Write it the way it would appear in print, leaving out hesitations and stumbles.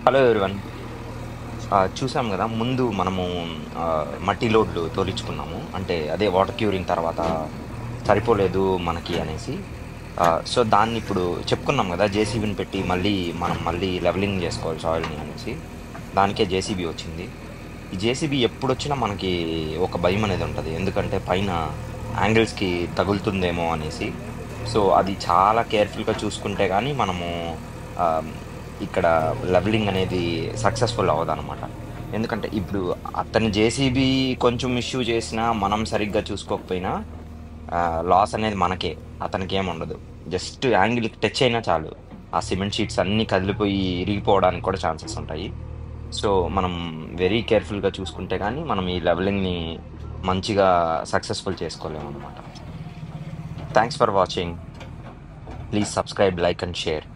Hello everyone. చూసాం కదా ముందు మనము మట్టి లోడ్లు తోలించుకున్నాము, అంటే అదే వాటర్ క్యూరింగ్ తర్వాత సరిపోలేదు మనకి అనేసి. సో దాన్ని ఇప్పుడు చెప్పుకున్నాం కదా, జేసీబీని పెట్టి మళ్ళీ లెవలింగ్ చేసుకోవాలి సాయిల్ని అనేసి. దానికే జేసీబీ వచ్చింది. ఈ జేసీబీ ఎప్పుడు వచ్చినా మనకి ఒక భయం అనేది ఉంటుంది, ఎందుకంటే పైన యాంగిల్స్కి తగులుతుందేమో అనేసి. సో అది చాలా కేర్ఫుల్గా చూసుకుంటే కానీ మనము ఆ, ఇక్కడ లెవలింగ్ అనేది సక్సెస్ఫుల్ అవ్వదన్నమాట. ఎందుకంటే ఇప్పుడు అతని జేసీబీ కొంచెం ఇష్యూ చేసినా మనం సరిగ్గా చూసుకోకపోయినా లాస్ అనేది మనకే, అతనికి ఏం ఉండదు. జస్ట్ యాంగిల్ టచ్ అయినా చాలు, ఆ సిమెంట్ షీట్స్ అన్నీ కదిలిపోయి ఇరిగిపోవడానికి కూడా ఛాన్సెస్ ఉంటాయి. సో మనం వెరీ కేర్ఫుల్గా చూసుకుంటే కానీ మనం ఈ లెవలింగ్ని మంచిగా సక్సెస్ఫుల్ చేసుకోలేము అనమాట. Thanks for watching. Please subscribe, like and share.